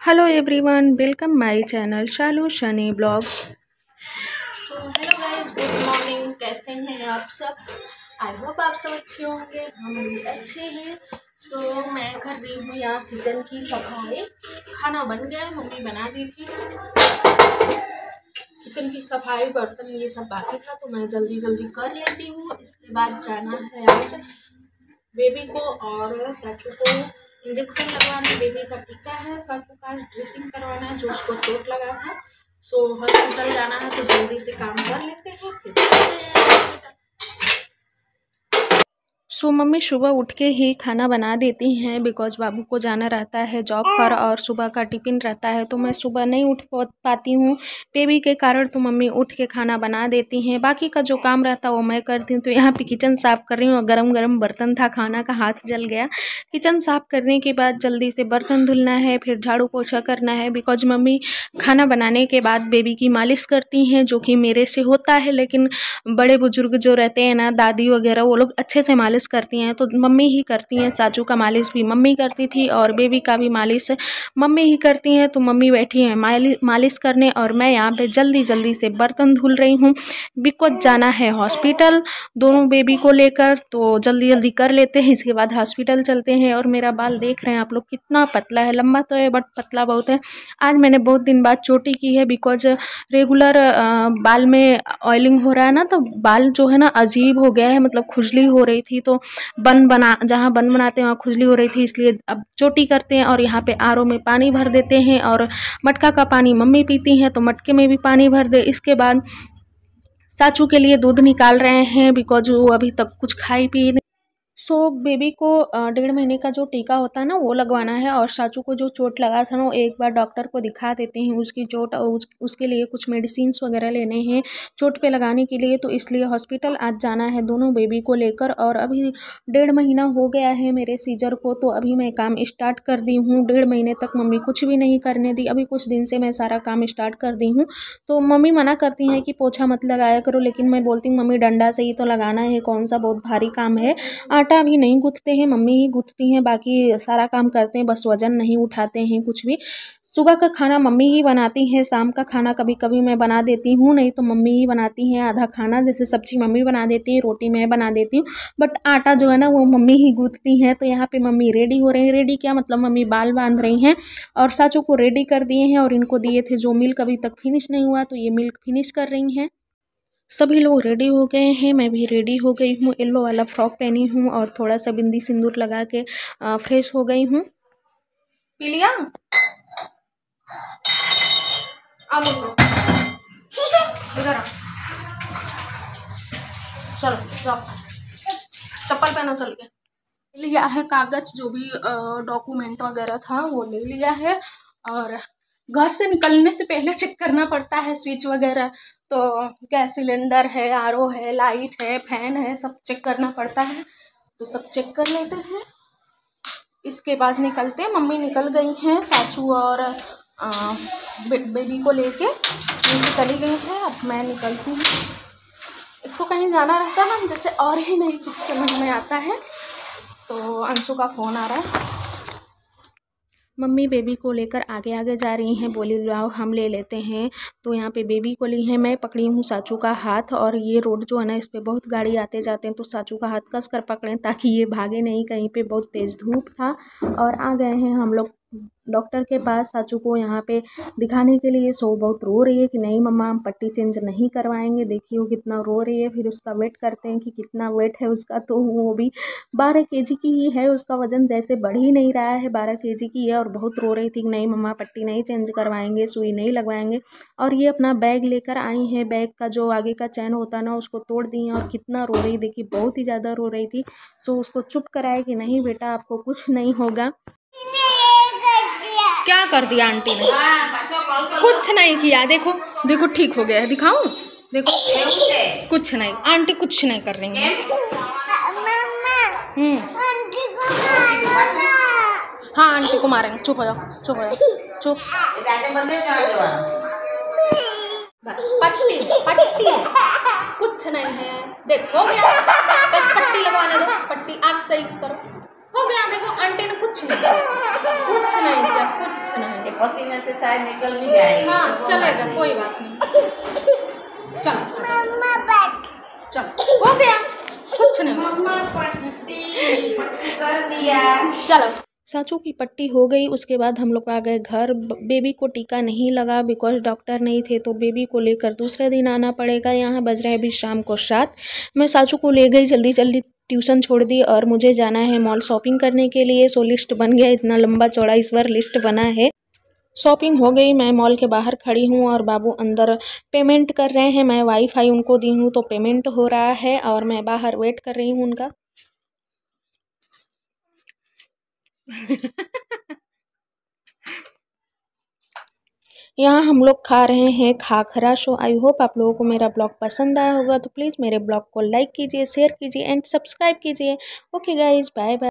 Hello everyone, welcome my channel Shalu Shani blog. Hello guys, good morning. कैसे हैं आप सब? आई होप आप सब अच्छे होंगे। हम भी अच्छे हैं। मैं कर रही हूँ यहाँ किचन की सफाई। खाना बन गया है, मम्मी बना दी थी। किचन की सफाई, बर्तन ये सब बाकी था तो मैं जल्दी जल्दी कर लेती हूँ। इसके बाद जाना है आज बेबी को और साचू को इंजेक्शन लगवाना। बेबी का टीका है, साचू का ड्रेसिंग करवाना है जो उसको चोट लगा था। हॉस्पिटल जाना है तो जल्दी से काम कर लेते हैं, फिर चलते हैं हॉस्पिटल। मम्मी सुबह उठ के ही खाना बना देती हैं बिकॉज बाबू को जाना रहता है जॉब पर और सुबह का टिफ़िन रहता है, तो मैं सुबह नहीं उठ पाती हूँ बेबी के कारण। तो मम्मी उठ के खाना बना देती हैं, बाकी का जो काम रहता है वो मैं करती हूँ। तो यहाँ पे किचन साफ़ कर रही हूँ और गरम गरम बर्तन था, खाना का हाथ जल गया। किचन साफ़ करने के बाद जल्दी से बर्तन धुलना है, फिर झाड़ू पोछा करना है बिकॉज मम्मी खाना बनाने के बाद बेबी की मालिश करती हैं, जो कि मेरे से होता है। लेकिन बड़े बुजुर्ग जो रहते हैं ना, दादी वगैरह, वो लोग अच्छे से मालिश करती हैं तो मम्मी ही करती हैं। साचू का मालिश भी मम्मी करती थी और बेबी का भी मालिश मम्मी ही करती हैं। तो मम्मी बैठी हैं मालिश करने और मैं यहाँ पे जल्दी जल्दी से बर्तन धुल रही हूँ बिकॉज जाना है हॉस्पिटल दोनों बेबी को लेकर। तो जल्दी जल्दी कर लेते हैं, इसके बाद हॉस्पिटल चलते हैं। और मेरा बाल देख रहे हैं आप लोग कितना पतला है, लंबा तो है बट पतला बहुत है। आज मैंने बहुत दिन बाद चोटी की है बिकॉज रेगुलर बाल में ऑयलिंग हो रहा है ना, तो बाल जो है ना अजीब हो गया है, मतलब खुजली हो रही थी। तो जहाँ बन बनाते हैं वहाँ खुजली हो रही थी, इसलिए अब चोटी करते हैं। और यहाँ पे आरओ में पानी भर देते हैं और मटका का पानी मम्मी पीती हैं तो मटके में भी पानी भर दे। इसके बाद साचू के लिए दूध निकाल रहे हैं बिकॉज वो अभी तक कुछ खाई पी। बेबी को 1.5 महीने का जो टीका होता है ना वो लगवाना है। और साचू को जो चोट लगा था ना, वो एक बार डॉक्टर को दिखा देते हैं उसकी चोट, और उसके लिए कुछ मेडिसिन वगैरह लेने हैं चोट पे लगाने के लिए। तो इसलिए हॉस्पिटल आज जाना है दोनों बेबी को लेकर। और अभी 1.5 महीना हो गया है मेरे सीजर को, तो अभी मैं काम स्टार्ट कर दी हूँ। 1.5 महीने तक मम्मी कुछ भी नहीं करने दी, अभी कुछ दिन से मैं सारा काम स्टार्ट कर दी हूँ। तो मम्मी मना करती हैं कि पोछा मत लगाया करो, लेकिन मैं बोलती हूँ मम्मी डंडा से ही तो लगाना है, कौन सा बहुत भारी काम है। आटा भी नहीं गूंथते हैं, मम्मी ही गूंथती हैं, बाकी सारा काम करते हैं, बस वजन नहीं उठाते हैं कुछ भी। सुबह का खाना मम्मी ही बनाती हैं, शाम का खाना कभी कभी मैं बना देती हूँ, नहीं तो मम्मी ही बनाती हैं आधा खाना। जैसे सब्जी मम्मी बना देती है, रोटी मैं बना देती हूँ, बट आटा जो है ना वो मम्मी ही गूंथती हैं। तो यहाँ पे मम्मी रेडी हो रही हैं। रेडी क्या मतलब, मम्मी बाल बांध रही हैं और साचू को रेडी कर दिए हैं। और इनको दिए थे जो मिल्क अभी तक फिनिश नहीं हुआ, तो ये मिल्क फिनिश कर रही हैं। सभी लोग रेडी हो गए हैं, मैं भी रेडी हो गई हूँ। येलो वाला फ्रॉक पहनी हूँ और थोड़ा सा बिंदी सिंदूर लगा के फ्रेश हो गई हूँ। पी लिया? चलो जाओ, चप्पल पहनो चल के। लिया है कागज, जो भी डॉक्यूमेंट वगैरह था वो ले लिया है। और घर से निकलने से पहले चेक करना पड़ता है स्विच वगैरह, तो गैस सिलेंडर है, आरओ है, लाइट है, फैन है, सब चेक करना पड़ता है। तो सब चेक कर लेते हैं, इसके बाद निकलते हैं। मम्मी निकल गई हैं साचू और बेबी को लेके नीचे चली गई हैं। अब मैं निकलती हूँ। एक तो कहीं जाना रहता है ना, जैसे और ही नहीं कुछ समझ में आता है। तो अंशु का फ़ोन आ रहा है। मम्मी बेबी को लेकर आगे आगे जा रही हैं, बोली लाओ हम ले लेते हैं। तो यहाँ पे बेबी को ली है, मैं पकड़ी हूँ साचू का हाथ। और ये रोड जो है ना, इस पे बहुत गाड़ी आते जाते हैं, तो साचू का हाथ कस कर पकड़ें ताकि ये भागे नहीं कहीं पे। बहुत तेज़ धूप था और आ गए हैं हम लोग डॉक्टर के पास साचू को यहाँ पे दिखाने के लिए। बहुत रो रही है कि नहीं मम्मा हम पट्टी चेंज नहीं करवाएंगे। देखिए वो कितना रो रही है। फिर उसका वेट करते हैं कि कितना वेट है उसका, तो वो भी 12 kg की ही है। उसका वजन जैसे बढ़ ही नहीं रहा है, 12 kg की है। और बहुत रो रही थी कि नहीं मम्मा पट्टी नहीं चेंज करवाएंगे, सुई नहीं लगवाएंगे। और ये अपना बैग लेकर आई है, बैग का जो आगे का चैन होता है ना उसको तोड़ दी है। और कितना रो रही, देखिए बहुत ही ज़्यादा रो रही थी। उसको चुप कराए कि नहीं बेटा आपको कुछ नहीं होगा। क्या कर दिया आंटी ने? कुछ नहीं किया, देखो देखो ठीक हो गया है, दिखाऊं? देखो कुछ नहीं, आंटी कुछ नहीं कर रही है। हाँ आंटी को मारेंगे, चुप हो जाओ, चुप हो जाओ, चुप। पट्टी पट्टी कुछ नहीं है, देखो हो गया, बस पट्टी लगवाने दो। पट्टी आँख सही करो, हो गया। देखो आंटी ने कुछ नहीं किया, कुछ नहीं किया, कुछ नहीं। पसीने से शायद निकल भी जाएगी। हाँ चलेगा, कोई बात नहीं। चलो चलो, हो गया, कुछ नहीं पट्टी कर दिया। चलो। साचू की पट्टी हो गई। उसके बाद हम लोग आ गए घर। बेबी को टीका नहीं लगा बिकॉज डॉक्टर नहीं थे, तो बेबी को लेकर दूसरे दिन आना पड़ेगा। यहाँ बज रहे हैं अभी शाम को 7। मैं साचू को ले गई, जल्दी जल्दी ट्यूशन छोड़ दी और मुझे जाना है मॉल शॉपिंग करने के लिए। सो लिस्ट बन गया, इतना लंबा चौड़ा इस बार लिस्ट बना है। शॉपिंग हो गई, मैं मॉल के बाहर खड़ी हूँ और बाबू अंदर पेमेंट कर रहे हैं। मैं वाईफाई उनको दी हूँ तो पेमेंट हो रहा है और मैं बाहर वेट कर रही हूँ उनका। यहाँ हम लोग खा रहे हैं खाखरा। सो आई होप आप लोगों को मेरा ब्लॉग पसंद आया होगा, तो प्लीज़ मेरे ब्लॉग को लाइक कीजिए, शेयर कीजिए एंड सब्सक्राइब कीजिए। Okay guys, bye bye.